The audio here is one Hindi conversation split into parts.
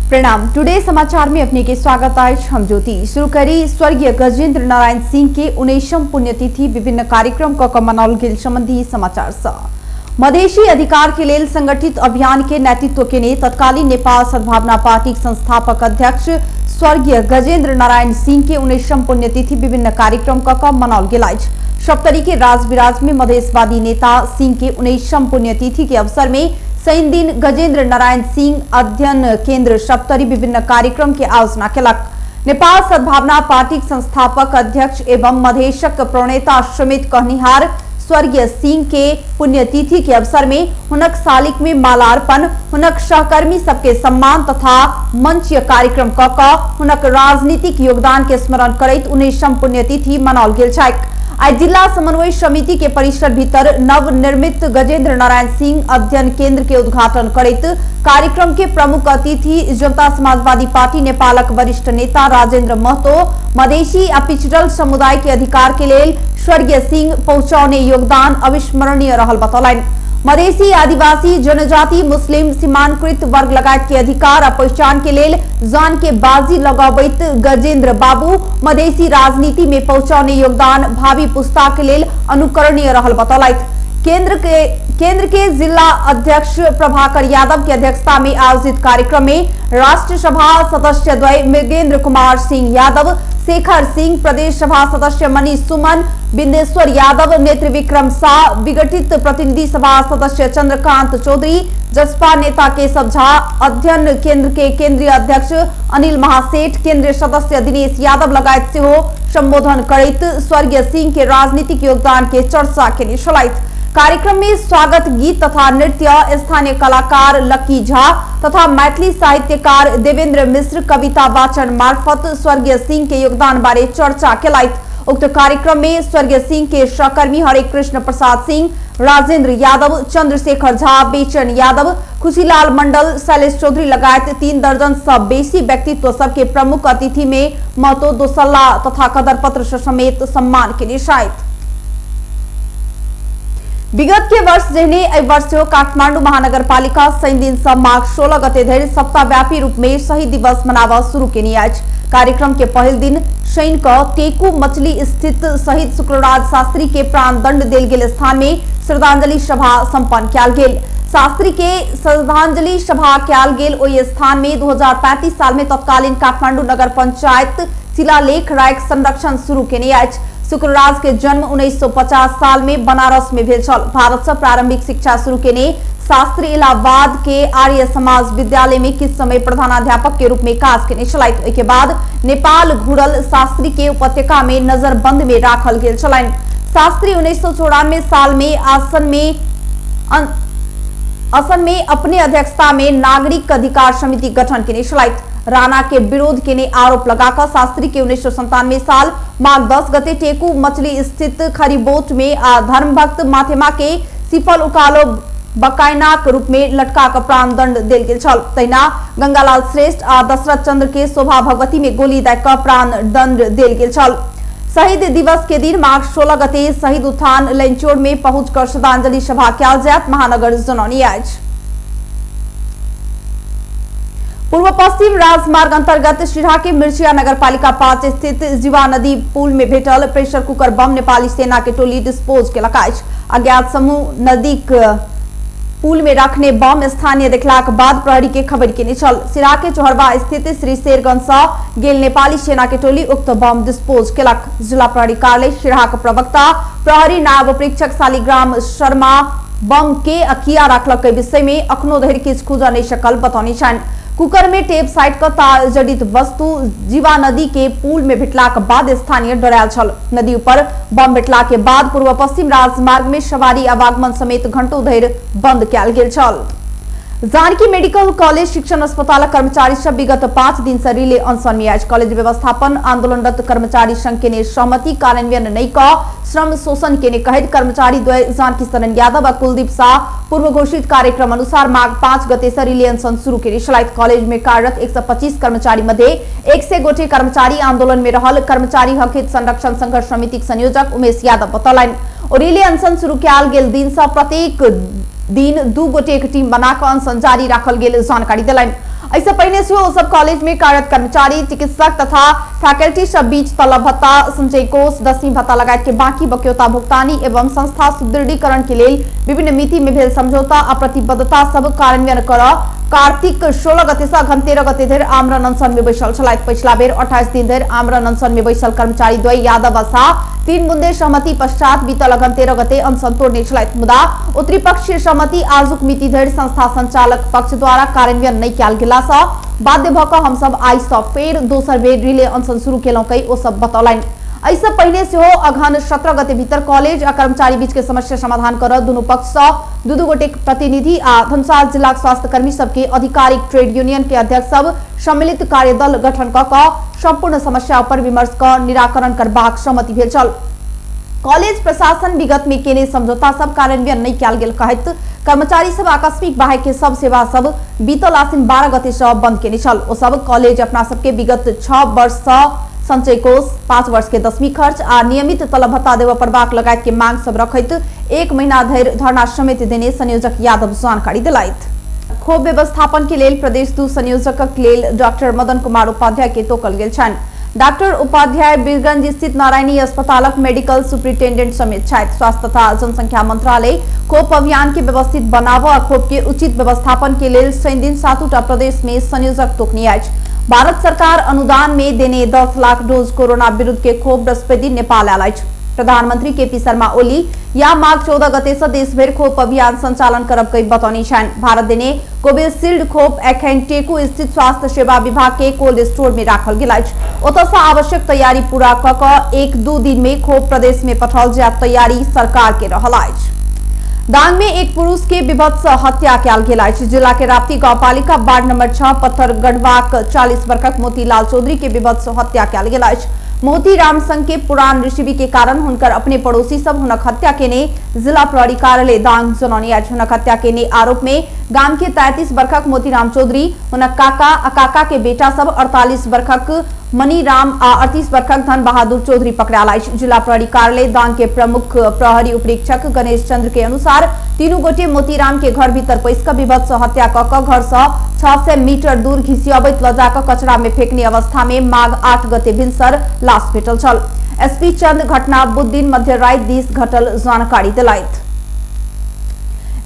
प्रणाम। टुडे समाचार में अपने के स्वागत है। हम ज्योति शुरू करी स्वर्गीय गजेंद्र नारायण सिंह के 19वीं पुण्यतिथि विभिन्न कार्यक्रम क मनाउल गेल संबंधी समाचार स मधेसी अधिकार के लेल संगठित अभियान के नेतृत्व केने तत्कालीन नेपाल सद्भावना पार्टी संस्थापक अध्यक्ष स्वर्गीय गजेंद्र नारायण सिंह के 19वीं पुण्यतिथि विभिन्न कार्यक्रम क मनाउल गेल अछि। सप्तरी के राजविराज में मधेसवादी नेता सिंह के 19वीं पुण्यतिथि के अवसर में शनि दिन गजेंद्र नारायण सिंह अध्ययन केंद्र सप्तरी विभिन्न कार्यक्रम के आयोजना केलक। नेपाल सद्भावना पार्टी संस्थापक अध्यक्ष एवं मधेशक प्रणेता समेत कहनिहार स्वर्गीय सिंह के पुण्यतिथि के अवसर में हुनक सालिक में मालार्पण, हुनक सहकर्मी सबके सम्मान तथा मंचीय कार्यक्रम क हुनक राजनीतिक योगदान के स्मरण करैत 19वीं पुण्यतिथि मनाओल गेल छैक। आज जिला समन्वय समिति के परिसर भीतर नवनिर्मित गजेंद्र नारायण सिंह अध्ययन केंद्र के उद्घाटन करैत कार्यक्रम के प्रमुख अतिथि जनता समाजवादी पार्टी नेपालक वरिष्ठ नेता राजेंद्र महतो मधेसी आ पिछड़ल समुदाय के अधिकार के लेल स्वर्गीय सिंह पहुंचाउने योगदान अविस्मरणीय रहल बतौलनि। मधेसी, आदिवासी, जनजाति, मुस्लिम, सीमांकृत वर्ग लगायत के अधिकार आ पहचान के लेल जान के बाजी लगाबैत गजेंद्र बाबू मधेसी राजनीति में पहुंचाउने योगदान भावी पुस्ता के लेल अनुकरणीय रहल बतौलथि। केंद्र के जिला अध्यक्ष प्रभाकर यादव की अध्यक्षता में आयोजित कार्यक्रम में राष्ट्र सभा सदस्य द्वय मृगेंद्र कुमार सिंह यादव, शेखर सिंह, प्रदेश सभा सदस्य मनीष सुमन, बिंदेश्वर यादव, नेत्र विक्रम शाह, विघटित प्रतिनिधि सभा सदस्य चंद्रकांत चौधरी, जसपा नेता केशव झा, अध्ययन केंद्र के केंद्रीय अध्यक्ष अनिल महासेठ, केंद्रीय सदस्य दिनेश यादव लगायत सेहो संबोधन करैत स्वर्गीय सिंह के राजनीतिक योगदान के चर्चा केने छलथि। कार्यक्रम में स्वागत गीत तथा नृत्य स्थानीय कलाकार लक्की झा तथा मैथिली साहित्यकार देवेंद्र मिश्र कविता वाचन मार्फत स्वर्गीय सिंह के योगदान बारे चर्चा केलथि। उक्त कार्यक्रम में स्वर्गीय सिंह के सहकर्मी हरे कृष्ण प्रसाद सिंह, राजेंद्र यादव, चंद्रशेखर झा, बेचन यादव, खुशीलाल मंडल, शैलेश चौधरी लगायत 3 दर्जन से बेसी व्यक्तित्व सबके प्रमुख अतिथि में महतो दोसल्ला तथा कदर पत्र समेत सम्मान के निशायत। विगत के वर्ष जहने एहि वर्ष काठमाडौँ महानगरपालिका शनि दिन से माघ 16 गते धरि सप्ताहव्यापी रूप में शहीद दिवस मनावा शुरू केने अछि। कार्यक्रम के पहल दिन शनि क टेकू मछली स्थित शहीद शुक्रराज शास्त्री के प्राण दंड देल गेल स्थान में श्रद्धांजलि सभा संपन्न कयल गेल। शास्त्री के श्रद्धांजलि सभा कयल गेल ओहि स्थान में 2035 साल में तत्कालीन काठमाडौँ नगर पंचायत शिलालेख रायक संरक्षण शुरू केने अछि। शुक्रराज के जन्म 1950 साल में बनारस में भेल छल। भारत से प्रारंभिक शिक्षा शुरू केने शास्त्री इलाहाबाद के आर्य समाज विद्यालय में किछ समय प्रधानाध्यापक के रूप में काज केने छलथि। ओहि के बाद नेपाल घुरल शास्त्री के उपत्यका में नजरबंद में राखल गेल छलनि। शास्त्री 1994 साल में असम में अपने अध्यक्षता में नागरिक अधिकार समिति गठन केने छलथि। राणा के विरोध केने आरोप लगाकर शास्त्री के 1997 साल माघ 10 गते टेकू मछली स्थित खरीबोट में धर्मभक्त माथेमा के सिफल उकालो बकायनाक रूप में लटका कर प्राण दंड देल गेल छल। तहिना गंगालाल श्रेष्ठ आ दशरथ चंद्र के शोभा भगवती में गोली दै कर प्राण दंड देल गेल छल। शहीद दिवस के दिन माघ 16 गते शहीद उत्थान लैंचोड़ में पहुंचकर श्रद्धांजलि सभा कयल जायत महानगर जनौनी अछि। पूर्व पश्चिम राजमार्ग अंतर्गत सिराहा के मिर्चिया नगरपालिका 5 स्थित जीवा नदी पुल में भेटल प्रेशर कुकर बम नेपाली सेना के टोली डिस्पोज केलक अछि। अज्ञात समूह नदीक पुल में रखने बम स्थानीय देखलाक बाद प्रहरी के खबर केने छल। सिराहा के चोहरबा स्थित श्री शेरगंज से गेल नेपाली सेना के टोली उक्त बम डिस्पोज केलक। जिला प्रहरी कार्यालय सिराहा के प्रवक्ता प्रहरी नायब परीक्षक शालिग्राम शर्मा बम के किया राखलक विषय में अखनो धरि किछु खुजा नहीं सकल बतौनी छनि। कुकर में टेप साइट का तार जड़ित वस्तु जीवा नदी के पुल में भेटला के बाद स्थानीय डरायल छल। नदी पर बम भेटला के बाद पूर्व पश्चिम राजमार्ग में सवारी आवागमन समेत घंटों धरि बंद कयल गेल छल। जानकी मेडिकल कॉलेज शिक्षण अस्पताल कर्मचारी सब विगत 5 दिन से रिले अनशन में अछि। कॉलेज व्यवस्थापन आंदोलनरत कर्मचारी संघ के सहमति कार्यान्वयन नहीं क श्रम शोषण के कहत कर्मचारी द्वय जानकी शरण यादव और कुलदीप शाह पूर्व घोषित कार्यक्रम अनुसार माघ 5 गते से रिले अनशन शुरू केने छलथि। कॉलेज में कार्यरत 125 कर्मचारी मध्ये 100 गोटे कर्मचारी आंदोलन में रहल। कर्मचारी हक हित संरक्षण संघर्ष समिति संयोजक उमेश यादव बतौलनि। रिले अनशन शुरू कयल गेल दिन से प्रत्येक दिन 2 गोटे एक टीम बनाकर अनशन जारी राखल गेल जानकारी दिलनि। ऐसे पहले से ओ सब कॉलेज में कार्यरत कर्मचारी, चिकित्सक तथा फैकल्टी सब बीच तलब भत्ता, संचय कोष, 10वीं भत्ता लगायत के बाकी बक्यौता भुगतानी एवं संस्था सुदृढ़ीकरण के लिए विभिन्न मिति में भेल समझौता आ प्रतिबद्धता सब कार्यान्वयन कर कार्तिक 16 गते से अघन 13 गते धरि आमरण अनशन में बैसल छलाइत। पछिला बेर 28 दिन धरि आमरण अनशन में बैसल कर्मचारी द्वय यादव शाह 3 बुंदे सहमति पश्चात बीतल अघन 13 गते अनशन तोड़ने छलाइत। मुदा उत्तरी पक्षीय सहमति आजुक मिति धरि संस्था संचालक पक्ष द्वारा कार्यान्वयन नहीं कयल गेला सँ बाध्य भऽ कऽ हम सब आइ सँ फेर दोसर बेर रिले अनशन शुरू केलहुँ कई ओ सब बतौलनि। ऐसे पहले से हो अघन 17 गते भीतर कॉलेज आ कर्मचारी बीच के समस्या समाधान कर दुनू पक्ष से दू गोटे प्रतिनिधि आ धनुषा जिला स्वास्थ्य कर्मी सबके आधिकारिक ट्रेड यूनियन के अध्यक्ष सब सम्मिलित कार्यदल गठन कऽ संपूर्ण समस्या पर विमर्श कर निराकरण करबाक सहमति भेल छल। कॉलेज प्रशासन विगत में केने समझौता सब कार्यान्वयन नहीं कयल गेल कहैत कर्मचारी सब आकस्मिक बाह्य के सब सेवा सब बीतल आसिन 12 गते से बंद केने छल। ओ सब कॉलेज अपना सबके विगत 6 वर्ष से संचय कोष, 5 वर्ष के 10वीं खर्च आ नियमित तलब भत्ता देव पड़बाक लगायत के मांग सब रखैत 1 महीना धरि धरना समेत देने संयोजक यादव जानकारी दिलाइत। खोप व्यवस्थापन के लेल प्रदेश 2 संयोजकक लेल डॉक्टर मदन कुमार उपाध्याय के तोकल गेल छन्। डॉक्टर उपाध्याय बीरगंज स्थित नारायणी अस्पतालक मेडिकल सुपरिटेंडेंट समेत छथि। स्वास्थ्य तथा जनसंख्या मंत्रालय खोप अभियान के व्यवस्थित बनाव आ खोप के उचित व्यवस्थापन के लेल शनि दिन 7टा प्रदेश में संयोजक तोकनी अछि। भारत सरकार अनुदान में देने 10 लाख डोज कोरोना विरुद्ध के खोप बृहस्पति नेपाल आयल अछि। प्रधानमंत्री केपी शर्मा ओली या माघ 14 गते से देश भर खोप अभियान संचालन करब कई बतौनी छन्। भारत देने कोविशील्ड खोप एखन टेकू स्थित स्वास्थ्य सेवा विभाग के कोल्ड स्टोर में राखल गेल अछि। ओतऽ से आवश्यक तैयारी पूरा कऽ कऽ 1-2 दिन में खोप प्रदेश में पठाओल जाय तैयारी सरकार के रहल अछि। दांग में एक पुरुष के विभत्स हत्या कयल गेल अछि। जिला के राप्ती गांवपालिका वार्ड नंबर 6 पत्थर गढ़वाक 40 वर्षक मोतीलाल चौधरी के विभत्स हत्या कयल गेल अछि। मोती राम संघ के पुरान रिश्वी के कारण हुनकर अपने पड़ोसी सब हुनक हत्या केने जिला प्रहरी कार्यालय दांग जनौनी अछि। हुनक हत्या केने आरोप में गांव के 33 वर्षक मोतीराम चौधरी, हुनक काका आ काका के बेटा सब 48 वर्षक मनीराम आ 38 वर्षक धन बहादुर चौधरी पकड़ायल अछि। जिला प्रहरी कार्यालय दांग के प्रमुख प्रहरी उपरीक्षक गणेश चंद्र के अनुसार तीनू गोटे मोतीराम के घर भीतर पैस कऽ विभत्स हत्या कऽ कऽ घर से 600 मीटर दूर घिसियाबैत ल जाकऽ कचरा में फेंकने अवस्था में माघ 8 गते भिनसर लाश भेटल छल। एसपी चंद घटना बुधदिन मध्य राति दिस घटल जानकारी दिलाइत।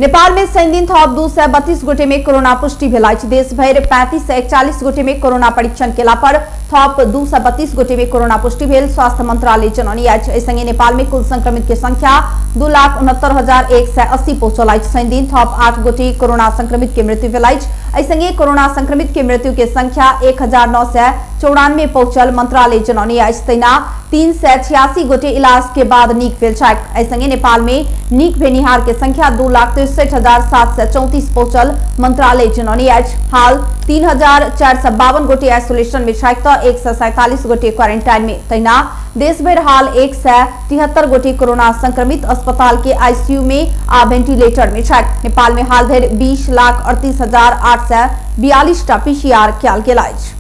नेपाल में शनि दिन थप 232 गोटे में कोरोना पुष्टि भेल अछि। देश भर 35 से 41 गोटे में कोरोना परीक्षण केला पर थप 232 गोटे में कोरोना पुष्टि भेल स्वास्थ्य मंत्रालय जनौनी अछि। एहि संगे नेपाल में कुल संक्रमित के संख्या 2,69,180 पहुंचल अछि। शनि दिन थप 8 गोटे कोरोना संक्रमित के मृत्यु भेल अछि। एहि संगे कोरोना संक्रमित के मृत्यु के संख्या 1994 पहुंचल मंत्रालय जनौनी अछि। तहिना 386 गोटे इलाज के बाद नीक भेल छथि। एहि संगे नेपाल में नीक भेनिहार के संख्या 2,63,734 पहुंचल मंत्रालय जनौनी अछि। हाल 3,452 गोटे आइसोलेशन में छथि तऽ 147 गोटे क्वारंटाइन में। तहिना देश भर हाल 173 गोटे कोरोना संक्रमित अस्पताल के आईसीयू में आ वेंटिलेटर में छथि। नेपाल में हाल धरि 20,38,842 टा पीसीआर कयल गेल अछि।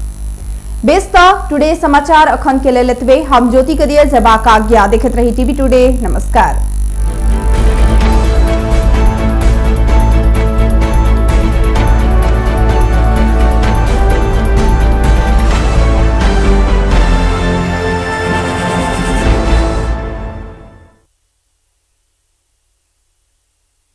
बेस टुडे समाचार अखन के लेल एतबे। हम ज्योति के दिए जबाक आज्ञा। देखैत रही टीवी टुडे। नमस्कार।